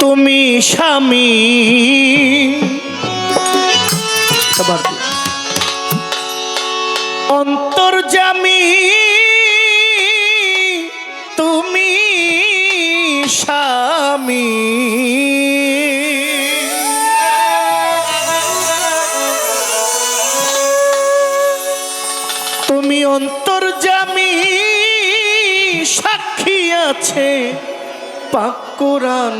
তুমি স্বামী অন্তর্যামী, তুমি স্বামী তুমি অন্তর্যামী, সাক্ষী আছে পাক কুরআন।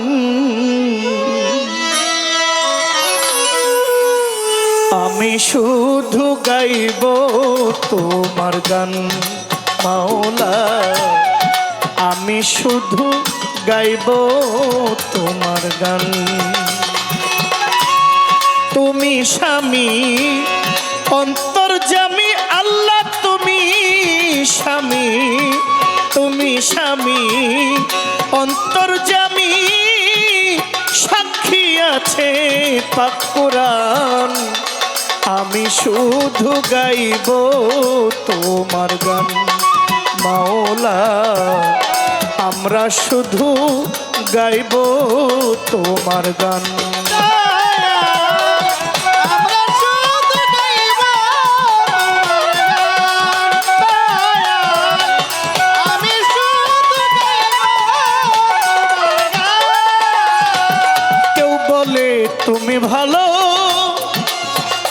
আমি শুধু গাইব তোমার গান মাওলা, আমি শুধু গাইব তোমার গান। তুমি স্বামী অন্তর্যামী আল্লাহ, তুমি স্বামী, তুমি স্বামী অন্তর্যামী, সাক্ষী আছে পাক কুরআন। আমি শুধু গাইব তোমার গান মাওলা, আমরা শুধু গাইব তোমার গান। কেউ বলে তুমি ভালো,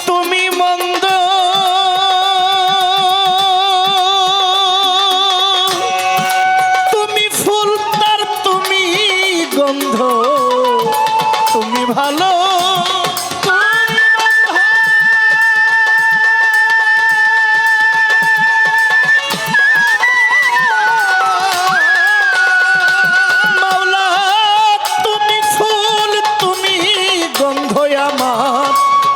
তুমি মন্দ, তুমি ফুল তার তুমি গন্ধ, তুমি ভালো মাওলা, তুমি ফুল তুমি গন্ধ, আমার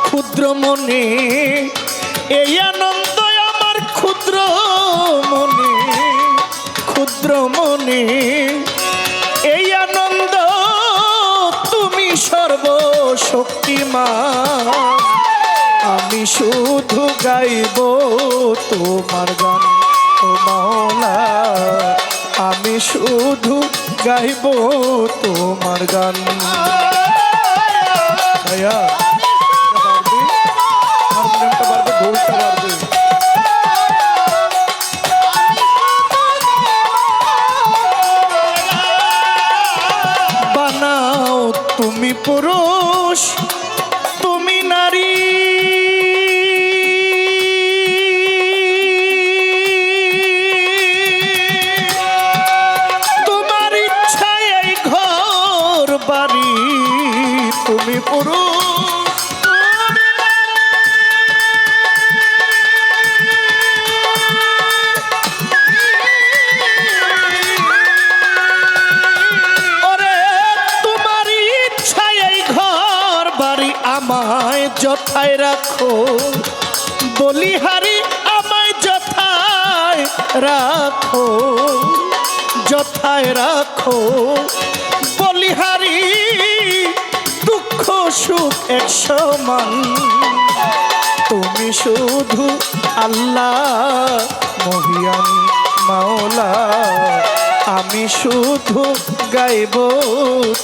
ক্ষুদ্র মনে এই আনন্দ, আমার ক্ষুদ্র মনে, ক্ষুদ্র মনে এই আনন্দ, তুমি সর্বশক্তিমান। আমি শুধু গাইব তোমার গান ও মাওলা, আমি শুধু গাইব তোমার গান। ভাইয়া বানাও তুমি পুরুষ, তুমি নারী, তোমার ইচ্ছায় এই ঘর বাড়ি, তুমি পুরুষ আমায় যথায় রাখো, বলিহারি আমায় যথায় রাখো, যথায় রাখো বলিহারি, দুঃখ সুখ এক সমান। তুমি শুধু আল্লাহ মহিয়ান মাওলা, আমি শুধু গাইব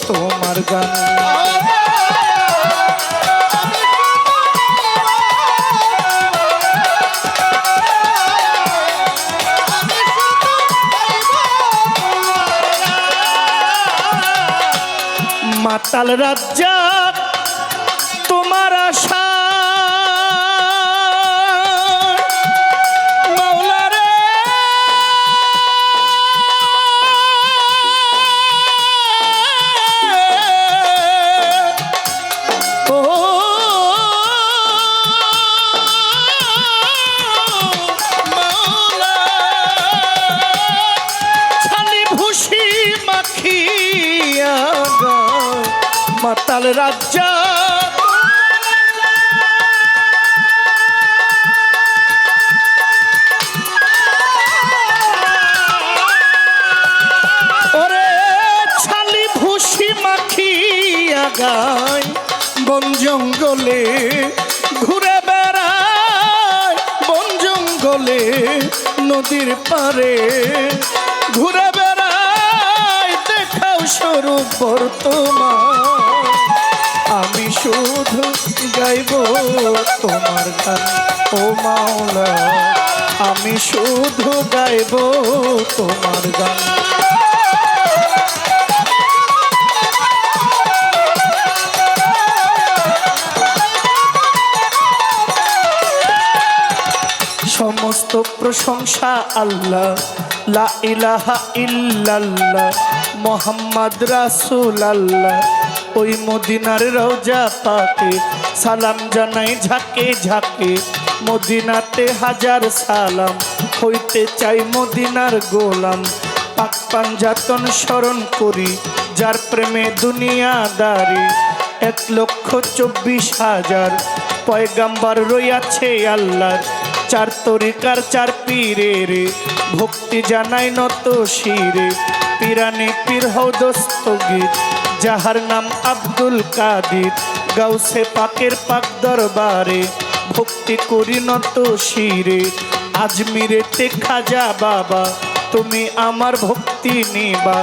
তোমার গান। মাতাল রাজ্জাক তোমার আশা, মাওলা রে মাতাল রাজ্য ওরে ছালি ভুসি মাখিয়া গায় বন জঙ্গলে ঘুরে বেড়ায় বন জঙ্গলে নদীর পারে ঘুরে বেড়ায় দেখাও স্বরূপ বর্তমান আমি শুধু গাইব তোমার গান ও মাওলা আমি শুধু গাইব তোমার গান সমস্ত প্রশংসা আল্লাহ লা ইলাহা ইল্লাল্লাহ মুহাম্মদ রাসূলুল্লাহ ওই মদিনার রওজা পাকে সালাম জানাই ঝাঁকে ঝাঁকে মদিনাতে হাজার সালাম হইতে চাই মদিনার গোলাম পাক পাঞ্জাতন স্মরণ করি যার প্রেমে দুনিয়াদারি 1,24,000 পয়গাম্বার রইয়াছে আল্লাহর চার তরিকার চার পীরের ভক্তি জানাই নত শিরে পিরানি পীর হও দস্তগীর যাহার নাম আব্দুল কাদির গাউসে পাকের পাক দরবারে ভক্তি করি নত শিরে আজমিরেতে খাজা বাবা তুমি আমার ভক্তি নিবা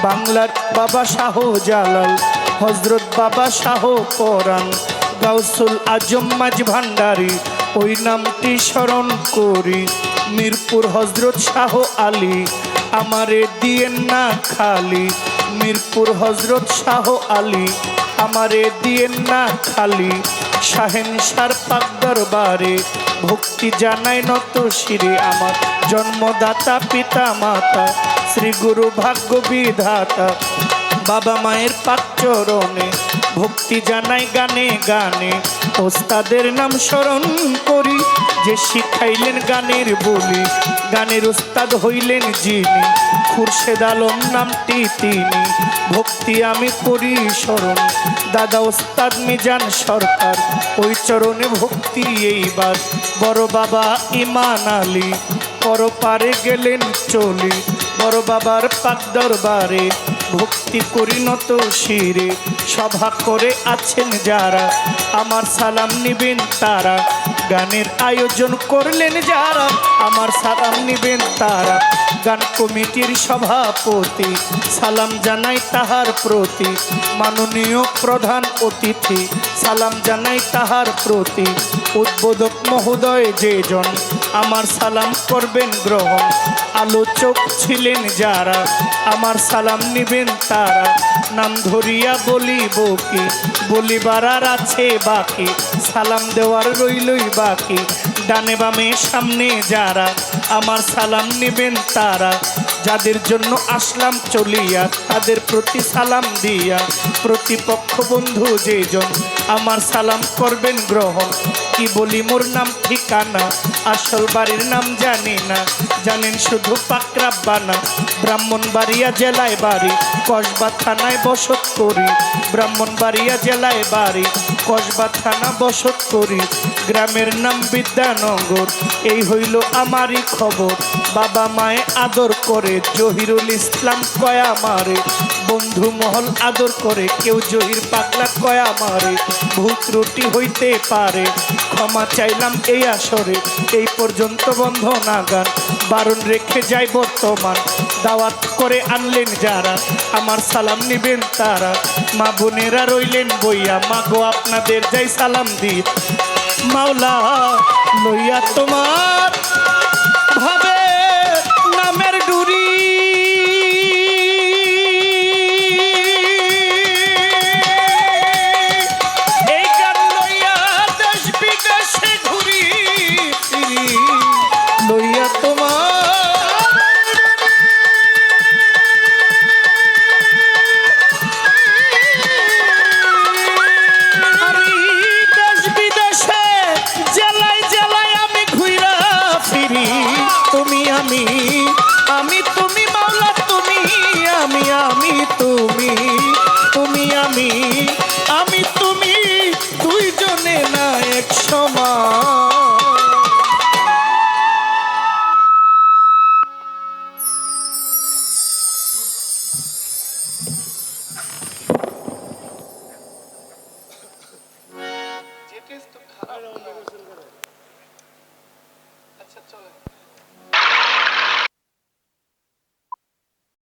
বাংলার বাবা শাহ জালাল হযরত বাবা শাহ পরাণ গাউসুল আজম মাঝ ভান্ডারী ওই নামটি স্মরণ করি মিরপুর হযরত শাহ আলী আমারে দিয়েন না খালি মিরপুর হযরত শাহ আলী আমারে দিয়েন না খালি শাহেনশার পাক দরবারে ভক্তি জানাই নত শিরে আমার জন্মদাতা পিতা মাতা শ্রী গুরু ভাগ্য বিধাতা বাবা মায়ের পাক চরণে ভক্তি জানাই গানে গানে ওস্তাদের নাম স্মরণ করি যে শিখাইলেন গানের বলি গানের ওস্তাদ হইলেন যিনি খুরশেদ আলম নামটি তিনি ভক্তি আমি করি স্মরণ দাদা ওস্তাদ মিজান সরকার ওই চরণে ভক্তি এইবার বড় বাবা ইমান আলী পরপারে গেলেন চলি বড় বাবার পাক দরবারে ভক্তি করি নত শিরে সভা করে আছেন যারা আমার সালাম নিবেন তারা গানের আয়োজন করলেন যারা আমার সালাম নিবেন তারা গান কমিটির সভাপতি সালাম জানাই তাহার প্রতি মাননীয় প্রধান অতিথি সালাম জানাই তাহার প্রতি উদ্বোধক মহোদয় যেজন আমার সালাম করবেন গ্রহণ আলোচক ছিলেন যারা আমার সালাম নিবেন তারা নাম ধরিয়া বলিব কি বলিবার আর আছে বাকি সালাম দেওয়ার রইলই বাকি ডানে বামে সামনে যারা আমার সালাম নিবেন তারা যাদের জন্য আসলাম চলিয়া তাদের প্রতি সালাম দিয়া প্রতিপক্ষ বন্ধু যেজন আমার সালাম করবেন গ্রহণ কি বলি মোর নাম ঠিকানা আসল বাড়ির নাম জানি না জানেন শুধু পাকরাব্বানা ব্রাহ্মণবাড়িয়া জেলায় বাড়ি কসবা থানায় বসত করি ব্রাহ্মণবাড়িয়া জেলায় বাড়ি কসবা থানা বসত করি গ্রামের নাম বিদ্যানগর এই হইল আমারই খবর বাবা মায়ে আদর করে জহিরুল ইসলাম কয়া মারে বন্ধু মহল আদর করে কেউ জহির পাগলা কয়া মারে ভুল ত্রুটি হইতে পারে ক্ষমা চাইলাম এই আসরে এই পর্যন্ত বন্ধ না গান বারণ রেখে যাই বর্তমান দাওয়াত করে আনলেন যারা আমার সালাম নিবেন তারা মা বোনেরা রইলেন বইয়া মা গো আপনাদের যাই সালাম দি মাওলা লইয়া তোমার ভাবে